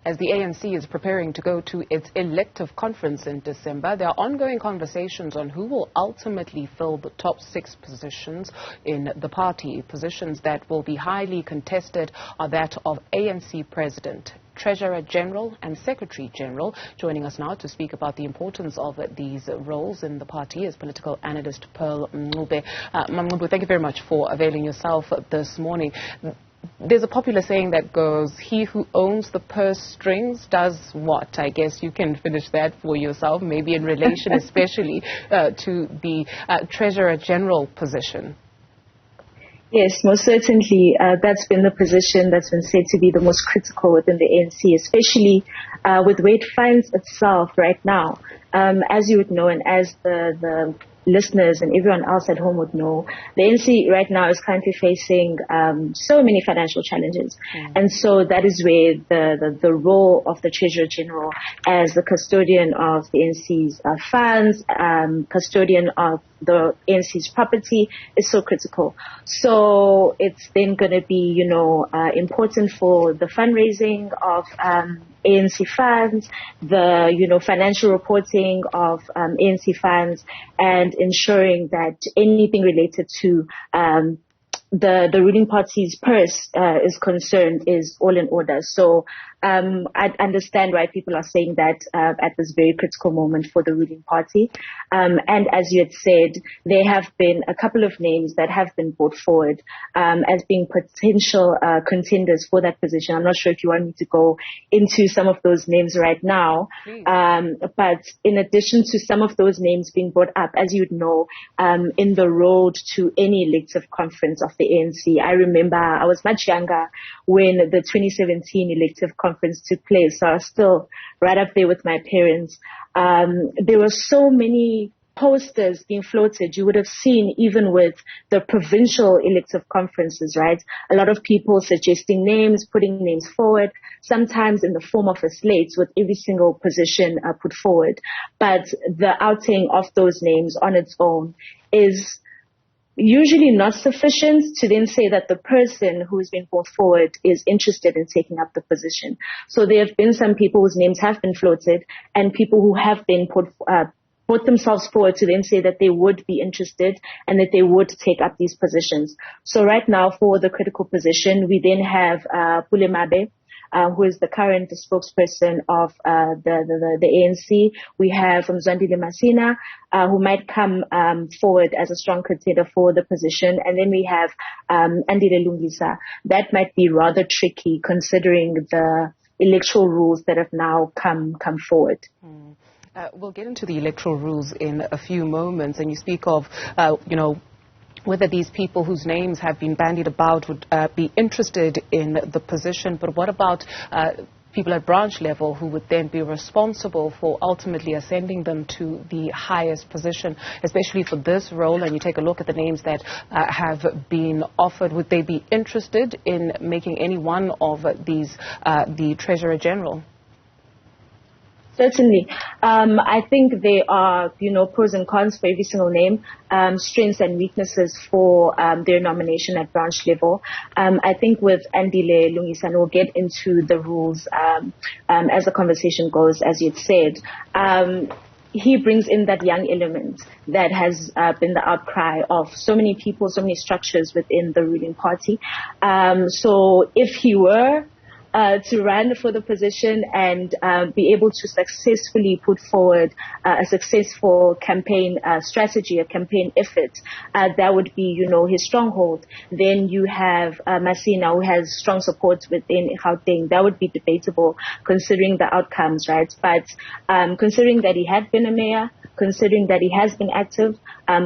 As the ANC is preparing to go to its elective conference in December, there are ongoing conversations on who will ultimately fill the top 6 positions in the party. Positions that will be highly contested are that of ANC President, Treasurer-General and Secretary-General. Joining us now to speak about the importance of these roles in the party is political analyst Pule Mabe. Mncube, thank you very much for availing yourself this morning. There's a popular saying that goes, he who owns the purse strings does what? I guess you can finish that for yourself, maybe in relation especially to the Treasurer-General position. Yes, most certainly. That's been the position that's been said to be the most critical within the ANC, especially with where it finds itself right now. As you would know, and as the listeners and everyone else at home would know, the ANC right now is currently facing so many financial challenges. And so that is where the role of the Treasurer-General as the custodian of the ANC's funds, custodian of the ANC's property is so critical. So it's then going to be, important for the fundraising of ANC funds, the, financial reporting of ANC funds, and ensuring that anything related to the ruling party's purse is concerned is all in order. So I understand why people are saying that at this very critical moment for the ruling party. And as you had said, there have been a couple of names that have been brought forward as being potential contenders for that position. I'm not sure if you want me to go into some of those names right now. But in addition to some of those names being brought up, as you'd know, in the road to any elective conference of the ANC, I remember I was much younger when the 2017 elective conference took place, so I was still right up there with my parents. There were so many posters being floated. You would have seen even with the provincial elective conferences, right? A lot of people suggesting names, putting names forward, sometimes in the form of a slate with every single position put forward. But the outing of those names on its own is usually not sufficient to then say that the person who has been brought forward is interested in taking up the position. So there have been some people whose names have been floated and people who have been put themselves forward to then say that they would be interested and that they would take up these positions. So right now for the critical position, we then have Pule Mabe, who is the current spokesperson of the ANC. We have Mzwandile Masina, who might come forward as a strong contender for the position. And then we have Andile Lungisa. That might be rather tricky considering the electoral rules that have now come forward. We'll get into the electoral rules in a few moments. And you speak of, whether these people whose names have been bandied about would be interested in the position. But what about people at branch level who would then be responsible for ultimately ascending them to the highest position, especially for this role? And you take a look at the names that have been offered. Would they be interested in making any one of these the Treasurer-General? Certainly. I think there are, pros and cons for every single name, strengths and weaknesses for their nomination at branch level. I think with Andile Lungisa, and we'll get into the rules as the conversation goes, as you'd said, he brings in that young element that has been the outcry of so many people, so many structures within the ruling party. So if he were to run for the position and be able to successfully put forward a successful campaign strategy, a campaign effort, that would be, his stronghold. Then you have Masina, who has strong support within Gauteng. That would be debatable considering the outcomes, right? But considering that he had been a mayor, considering that he has been active,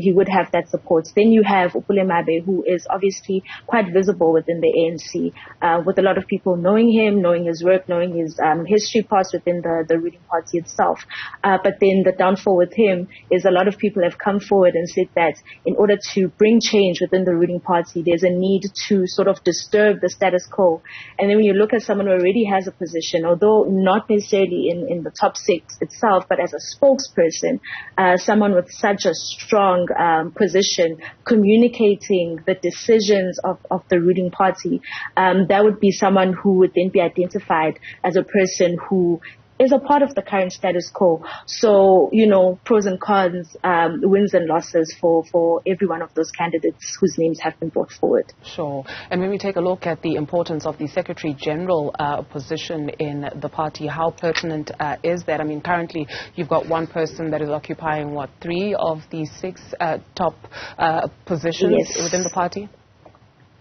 he would have that support. Then you have Pule Mabe, who is obviously quite visible within the ANC, with a lot of people knowing him, knowing his work, knowing his history past within the ruling party itself. But then the downfall with him is a lot of people have come forward and said that in order to bring change within the ruling party, there's a need to sort of disturb the status quo. And then when you look at someone who already has a position, although not necessarily in the top 6 itself, but as a spokesperson, someone with such a strong position communicating the decisions of the ruling party, that would be someone who would then be identified as a person who is a part of the current status quo. So, pros and cons, wins and losses for every one of those candidates whose names have been brought forward. Sure. And when we take a look at the importance of the secretary-general position in the party, how pertinent is that? I mean, currently you've got one person that is occupying, 3 of the 6 top positions within the party?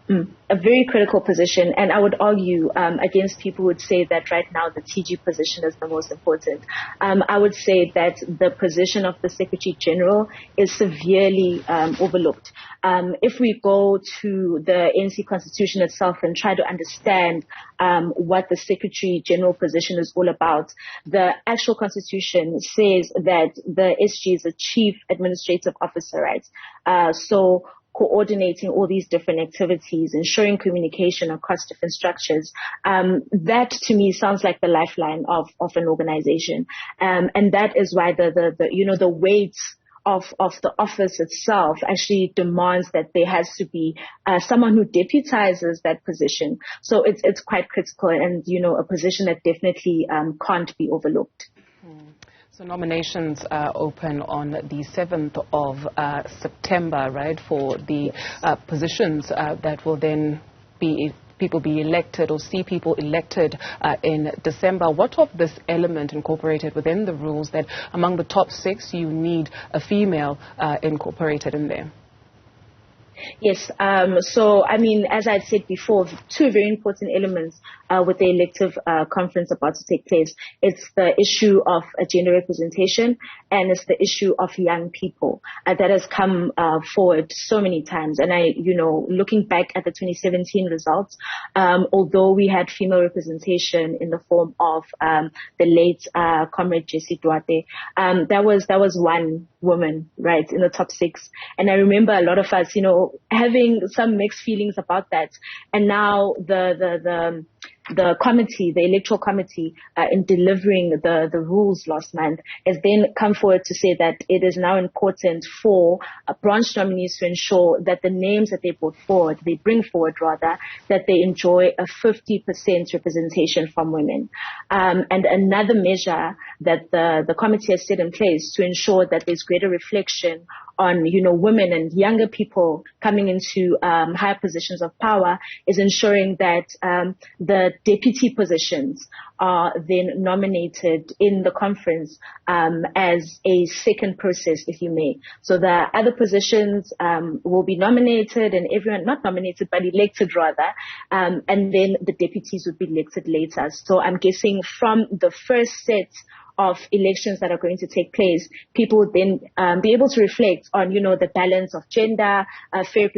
A very critical position, and I would argue against people who would say that right now the TG position is the most important. I would say that the position of the Secretary General is severely overlooked. If we go to the ANC Constitution itself and try to understand what the Secretary General position is all about, the actual Constitution says that the SG is a Chief Administrative Officer, right? So coordinating all these different activities, ensuring communication across different structures. That to me sounds like the lifeline of an organization. And that is why the weight of the office itself actually demands that there has to be someone who deputizes that position. So it's quite critical and, a position that definitely can't be overlooked. So nominations open on the 7th of September, right, for the positions that will then be people be elected or see people elected in December. What of this element incorporated within the rules that among the top 6 you need a female incorporated in there? Yes. So, as I said before, 2 very important elements with the elective conference about to take place. It's the issue of gender representation, and it's the issue of young people that has come forward so many times. And looking back at the 2017 results, although we had female representation in the form of the late comrade Jessie Duarte, that was one woman, right, in the top 6. And I remember a lot of us, having some mixed feelings about that. And now the committee, the electoral committee, in delivering the rules last month, has then come forward to say that it is now important for branch nominees to ensure that the names that they bring forward, that they enjoy a 50% representation from women. And another measure that the committee has set in place to ensure that there's greater reflection on, women and younger people coming into higher positions of power is ensuring that the deputy positions are then nominated in the conference as a second process, if you may. So the other positions will be nominated, and everyone, not nominated, but elected rather, and then the deputies would be elected later. So I'm guessing from the first set of elections that are going to take place, people would then be able to reflect on, the balance of gender, fair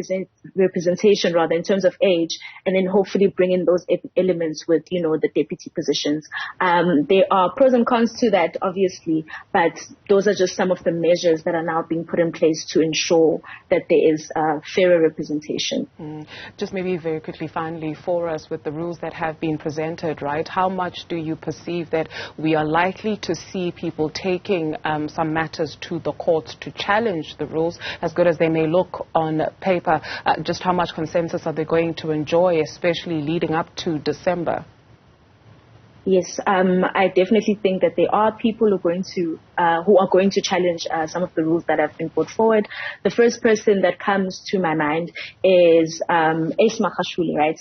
representation rather in terms of age, and then hopefully bring in those elements with, the deputy positions. There are pros and cons to that, obviously, but those are just some of the measures that are now being put in place to ensure that there is fairer representation. Just maybe very quickly, finally, for us with the rules that have been presented, right, how much do you perceive that we are likely to see people taking some matters to the courts to challenge the rules, as good as they may look on paper? Just how much consensus are they going to enjoy, especially leading up to December? Yes, I definitely think that there are people who are going to challenge some of the rules that have been brought forward. The first person that comes to my mind is Ace Makashule, right?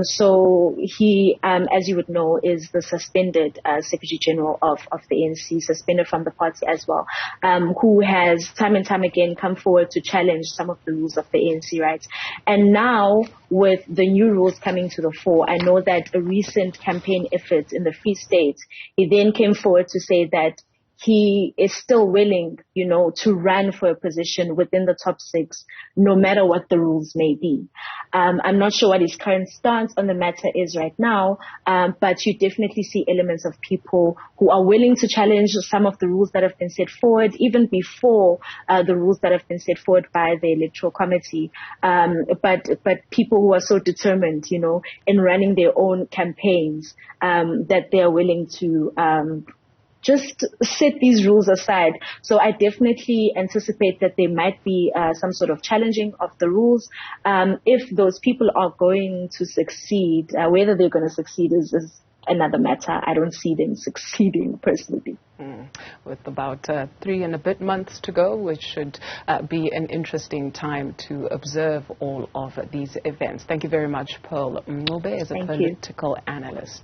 So he, as you would know, is the suspended Secretary General of the ANC, suspended from the party as well, who has time and time again come forward to challenge some of the rules of the ANC, right? And now, with the new rules coming to the fore, I know that a recent campaign effort in the Free State, he then came forward to say that he is still willing, to run for a position within the top 6, no matter what the rules may be. I'm not sure what his current stance on the matter is right now, but you definitely see elements of people who are willing to challenge some of the rules that have been set forward, even before the rules that have been set forward by the Electoral Committee. But people who are so determined, in running their own campaigns, that they are willing to just set these rules aside. So I definitely anticipate that there might be some sort of challenging of the rules. If those people are going to succeed, whether they're going to succeed is another matter. I don't see them succeeding personally. With about 3 and a bit months to go, which should be an interesting time to observe all of these events. Thank you very much, Pule Mabe, as a political analyst.